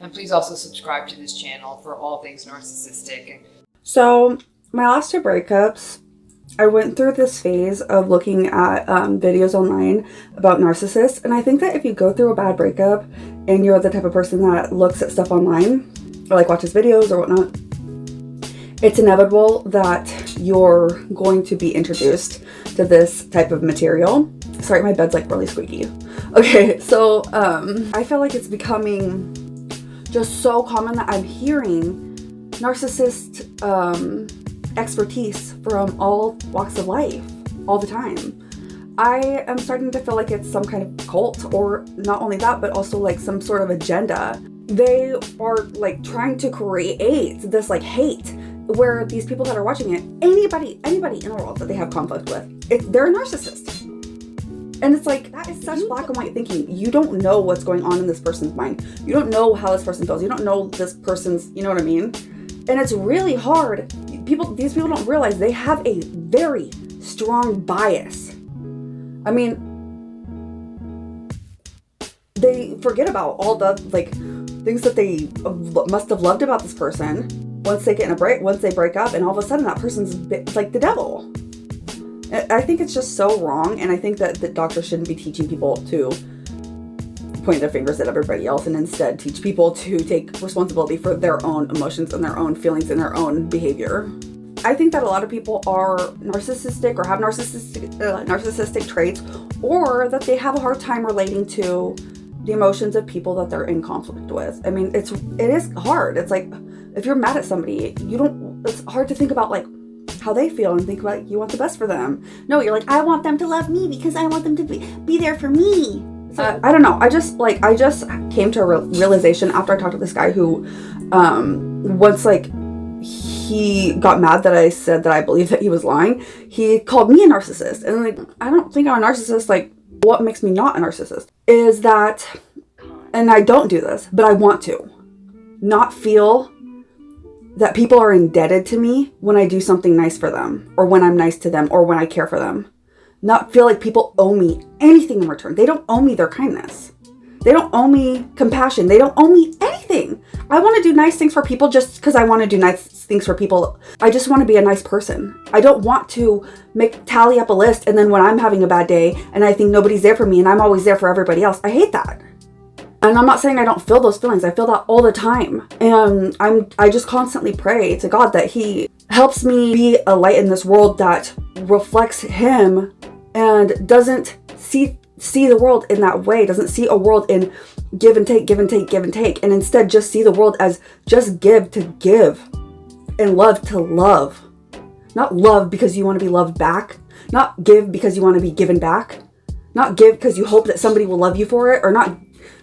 And please also subscribe to this channel for all things narcissistic. So my last 2 breakups, I went through this phase of looking at videos online about narcissists. And I think that if you go through a bad breakup and you're the type of person that looks at stuff online or like watches videos or whatnot, it's inevitable that you're going to be introduced to this type of material. Sorry, my bed's like really squeaky. Okay, so I feel like it's becoming just so common that I'm hearing narcissist expertise from all walks of life all the time. I am starting to feel like it's some kind of cult, or not only that, but also like some sort of agenda. They are like trying to create this like hate where these people that are watching it, anybody in the world that they have conflict with, they're a narcissist. And it's like, that is such black and white thinking. You don't know what's going on in this person's mind. You don't know how this person feels. You don't know this person's, you know what I mean? And it's really hard. These people don't realize they have a very strong bias. I mean, they forget about all the like things that they must have loved about this person once they break up, and all of a sudden that person's like the devil. I think it's just so wrong, and I think that the doctors shouldn't be teaching people to point their fingers at everybody else and instead teach people to take responsibility for their own emotions and their own feelings and their own behavior. I think that a lot of people are narcissistic or have narcissistic traits, or that they have a hard time relating to the emotions of people that they're in conflict with. I mean, it is hard. It's like, if you're mad at somebody, it's hard to think about like how they feel and think about you want the best for them. No, you're like, I want them to love me because I want them to be there for me. So, I don't know. I just came to a realization after I talked to this guy who, once like he got mad that I said that I believe that he was lying, he called me a narcissist. And like, I don't think I'm a narcissist. Like, what makes me not a narcissist is that, and I don't do this, but I want to not feel that people are indebted to me when I do something nice for them, or when I'm nice to them, or when I care for them. Not feel like people owe me anything in return. They don't owe me their kindness. They don't owe me compassion. They don't owe me anything. I want to do nice things for people just because I want to do nice things for people. I just want to be a nice person. I don't want to tally up a list, and then when I'm having a bad day and I think nobody's there for me and I'm always there for everybody else, I hate that. And I'm not saying I don't feel those feelings. I feel that all the time. And I just constantly pray to God that He helps me be a light in this world that reflects Him and doesn't see the world in that way, doesn't see a world in give and take, and instead just see the world as just give to give and love to love. Not love because you want to be loved back, not give because you want to be given back, not give because you hope that somebody will love you for it, or not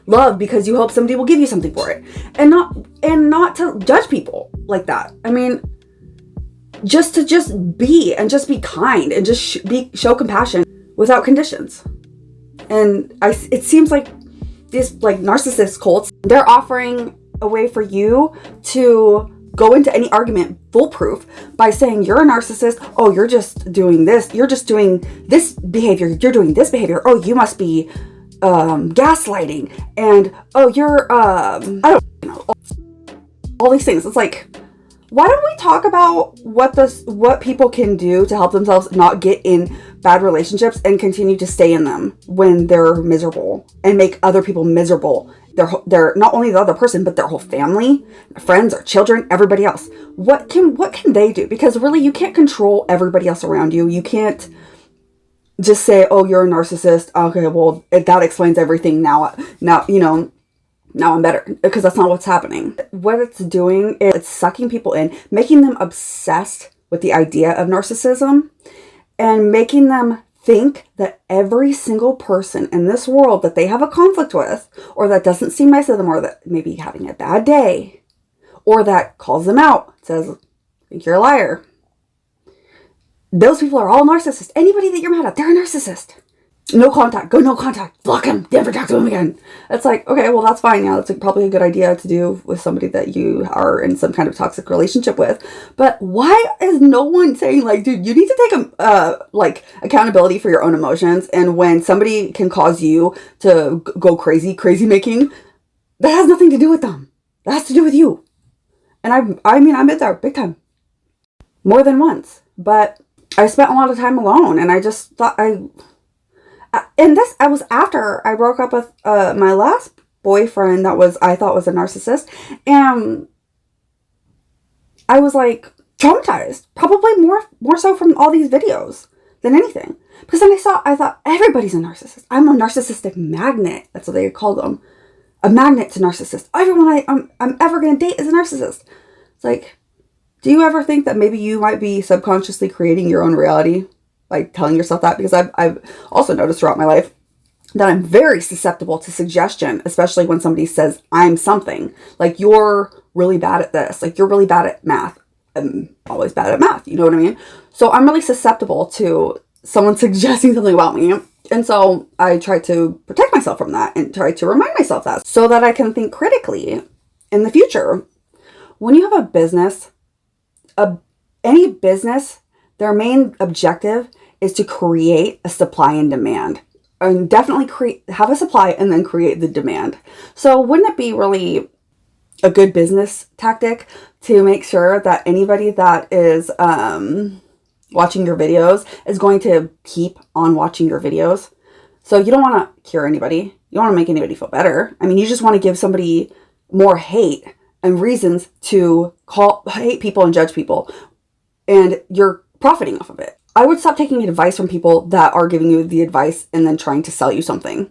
love because you hope somebody will give you something for it, and not to judge people like that. I mean, just to be kind and just show compassion without conditions. And it seems like these like narcissist cults, they're offering a way for you to go into any argument foolproof by saying you're a narcissist. Oh, you're just doing this. You're just doing this behavior. You're doing this behavior. Oh, you must be gaslighting. And oh, you're I don't know, all these things. It's like, why don't we talk about what people can do to help themselves not get in bad relationships and continue to stay in them when they're miserable and make other people miserable? They're not only the other person, but their whole family, friends, or children, everybody else. What can they do? Because really, you can't control everybody else around you. You can't just say, "Oh, you're a narcissist." Okay, well, that explains everything. Now I'm better, because that's not what's happening. What it's doing is it's sucking people in, making them obsessed with the idea of narcissism, and making them think that every single person in this world that they have a conflict with, or that doesn't seem nice to them, or that may be having a bad day, or that calls them out, says, "I think you're a liar," those people are all narcissists. Anybody that you're mad at, they're a narcissist. No contact, block him, never talk to him again. It's like, okay, well, that's fine. Yeah, that's probably a good idea to do with somebody that you are in some kind of toxic relationship with. But why is no one saying, like, dude, you need to take accountability for your own emotions? And when somebody can cause you to go crazy making, that has nothing to do with them. That has to do with you. And I mean, I'm in there big time. More than once. But I spent a lot of time alone, and I just thought I was after I broke up with my last boyfriend I thought was a narcissist, and I was like traumatized, probably more so from all these videos than anything. Because then I thought everybody's a narcissist. I'm a narcissistic magnet. That's what they called them. A magnet to narcissists. Everyone I'm ever going to date is a narcissist. It's like, do you ever think that maybe you might be subconsciously creating your own reality by telling yourself that? Because I've also noticed throughout my life that I'm very susceptible to suggestion, especially when somebody says I'm something. Like, you're really bad at this. Like, you're really bad at math. I'm always bad at math. You know what I mean? So I'm really susceptible to someone suggesting something about me. And so I try to protect myself from that and try to remind myself that so that I can think critically in the future. When you have a business, any business, their main objective is to create a supply and demand. And definitely have a supply and then create the demand. So wouldn't it be really a good business tactic to make sure that anybody that is watching your videos is going to keep on watching your videos? So you don't want to cure anybody. You don't want to make anybody feel better. I mean, you just want to give somebody more hate and reasons to hate people and judge people. And you're profiting off of it. I would stop taking advice from people that are giving you the advice and then trying to sell you something.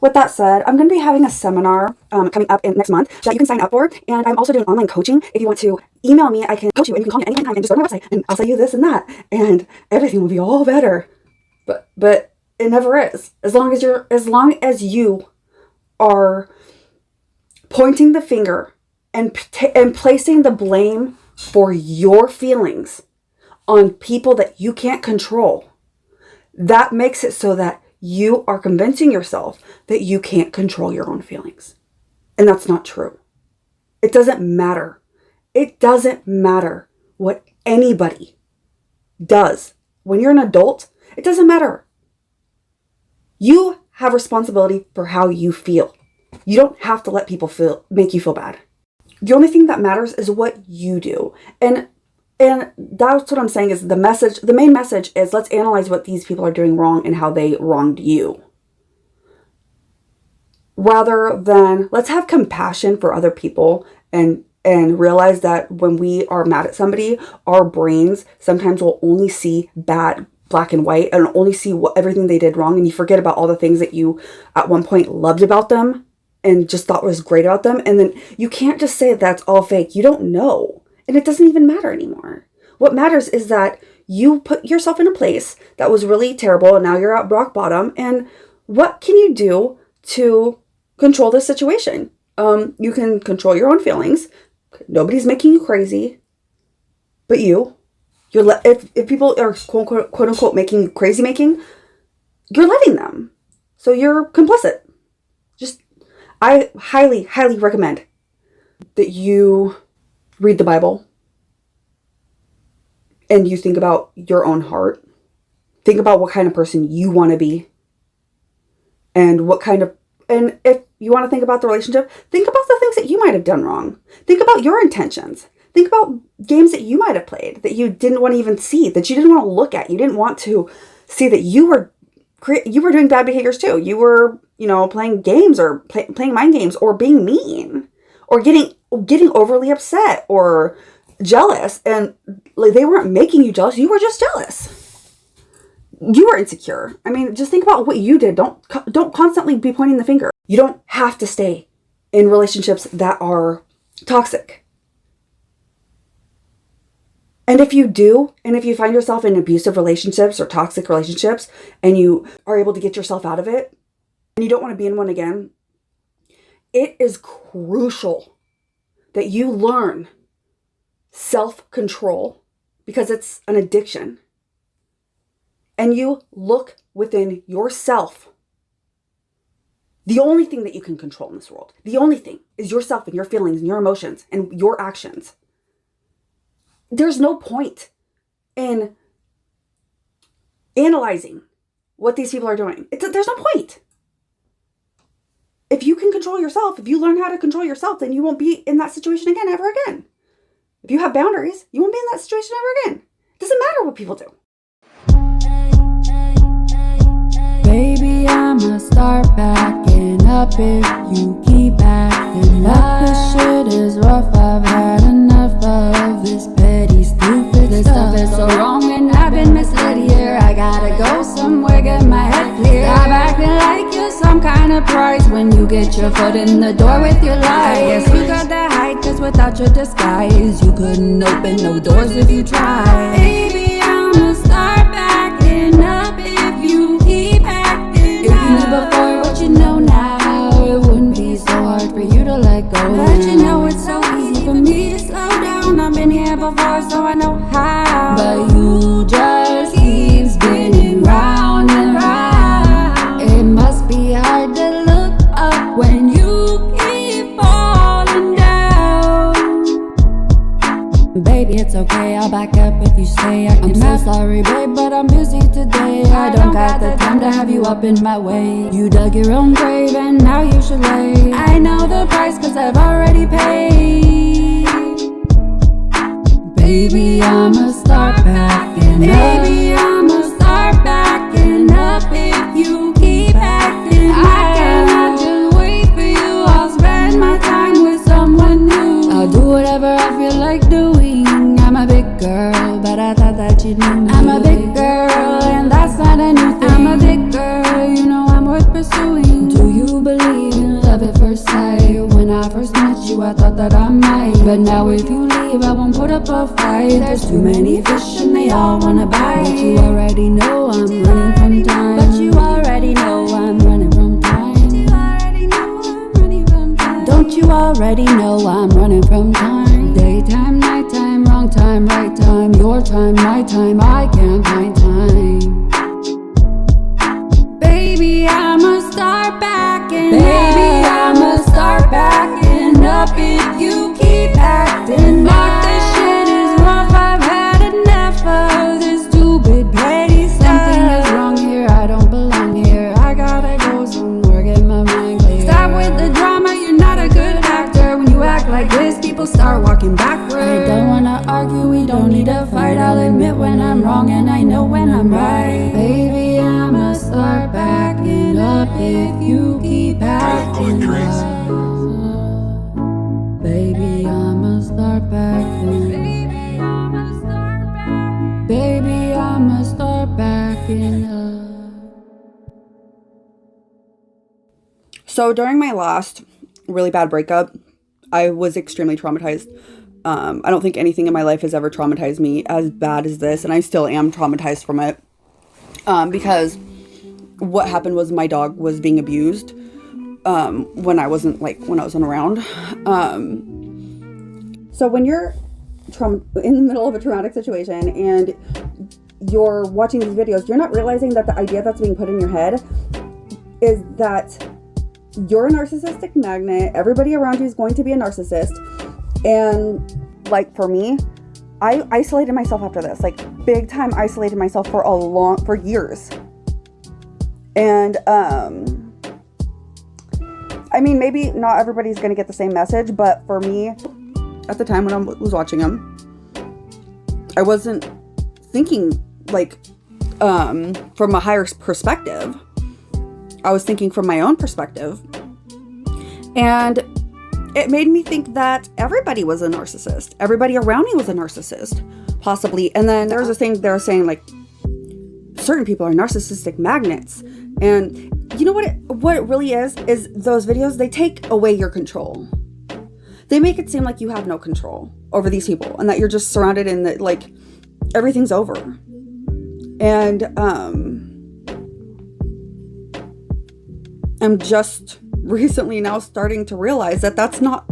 With that said, I'm going to be having a seminar coming up in next month that you can sign up for. And I'm also doing online coaching. If you want to email me, I can coach you, and you can call me anytime and just go to my website and I'll sell you this and that. And everything will be all better. But it never is. As long as you are pointing the finger and placing the blame for your feelings on people that you can't control, that makes it so that you are convincing yourself that you can't control your own feelings. And that's not true. It doesn't matter. It doesn't matter what anybody does. When you're an adult, it doesn't matter. You have responsibility for how you feel. You don't have to let people make you feel bad. The only thing that matters is what you do. And that's what I'm saying is the main message is, let's analyze what these people are doing wrong and how they wronged you. Rather than, let's have compassion for other people and realize that when we are mad at somebody, our brains sometimes will only see bad, black and white, and only see everything they did wrong. And you forget about all the things that you at one point loved about them and just thought was great about them. And then you can't just say that's all fake. You don't know. And it doesn't even matter anymore. What matters is that you put yourself in a place that was really terrible and now you're at rock bottom. And what can you do to control this situation? You can control your own feelings. Nobody's making you crazy but you. If people are quote unquote making you crazy you're letting them. So you're complicit. I highly, highly recommend that you read the Bible and you think about your own heart. Think about what kind of person you want to be and if you want to think about the relationship, think about the things that you might have done wrong. Think about your intentions. Think about games that you might have played that you didn't want to even see, that you didn't want to look at. You didn't want to see that you were doing bad behaviors too. You were, playing games or playing mind games or being mean or getting overly upset or jealous. And like, they weren't making you jealous. You were just jealous. You were insecure. I mean, just think about what you did. Don't constantly be pointing the finger. You don't have to stay in relationships that are toxic. And if you do, and if you find yourself in abusive relationships or toxic relationships, and you are able to get yourself out of it, and you don't want to be in one again, it is crucial that you learn self-control, because it's an addiction. And you look within yourself. The only thing that you can control in this world, the only thing, is yourself and your feelings and your emotions and your actions. There's no point in analyzing what these people are doing. There's no point. if you can control yourself, if you learn how to control yourself, then you won't be in that situation again, ever again. If you have boundaries, you won't be in that situation ever again. It doesn't matter what people do. Baby, I'ma start backing up if you keep acting up. This shit is rough, I've had enough of this petty, stupid this stuff. Is so wrong and I've been misled here. I gotta go somewhere, get my head clear. Stop acting like you're some kind of prize when you get your foot in the door with your lies. I guess you got that height, cause without your disguise you couldn't open no doors if you tried. Baby, I'ma start backing up if you keep acting. If you knew before what you know now, it wouldn't be so hard for you to let go. But you know it's so easy for me to slow down. I've been here before, so I know how. But you just keep spinning round and round. It must be hard to look up when you keep falling down. Baby, it's okay, I'll back up if you stay. I'm so sorry, babe, but I'm busy today. I don't got the time to have you up in my way. You dug your own grave and now you should lay. I know the price cause I've already paid. Baby, I'ma start backing up. Baby, I'ma start backing up if you keep acting. I cannot just wait for you. I'll spend my time with someone new. I'll do whatever I feel like doing. I'm a big girl, but I thought that you knew me. I'm a big girl, and that's not a new thing. I'm a big girl, you know I'm worth pursuing. Do you believe in love at first sight? When I first met you, I thought that I might. But now if you leave, I won't put up a fight. There's too many fish and they all wanna bite. But you already know I'm running from time. But you already know I'm running from time. Don't you already know I'm running from time? Daytime, nighttime, wrong time, right time. Your time, my time, I can't find time. Baby, I'ma start backing up. Baby, I'ma start backing up if you keep acting like this shit is rough. I've had enough of this stupid petty stuff. Something is wrong here, I don't belong here. I gotta go somewhere, get my mind clear. Stop with the drama, you're not a good actor. When you act like this, people start walking backwards. I don't wanna argue, we don't need a fight. I'll admit when I'm wrong and I know when I'm right. Baby, I'ma start backing up if you keep acting up. Baby, I'ma start backing. Baby, I'ma start backing up. So during my last really bad breakup, I was extremely traumatized. I don't think anything in my life has ever traumatized me as bad as this, and I still am traumatized from it. Because what happened was my dog was being abused when I wasn't around. So when you're in the middle of a traumatic situation and you're watching these videos, you're not realizing that the idea that's being put in your head is that you're a narcissistic magnet. Everybody around you is going to be a narcissist. And like for me, I isolated myself after this, like big time isolated myself for years. And I mean, maybe not everybody's going to get the same message, but for me, at the time when I was watching them, I wasn't thinking like from a higher perspective. I was thinking from my own perspective. And it made me think that everybody was a narcissist. Everybody around me was a narcissist, possibly. And then there was a thing they were saying, like, certain people are narcissistic magnets. And you know what it really is those videos, they take away your control. They make it seem like you have no control over these people and that you're just surrounded in that, like, everything's over. And I'm just recently now starting to realize that that's not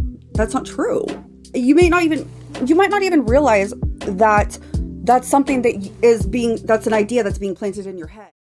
true. You might not even realize that that's something that's an idea that's being planted in your head.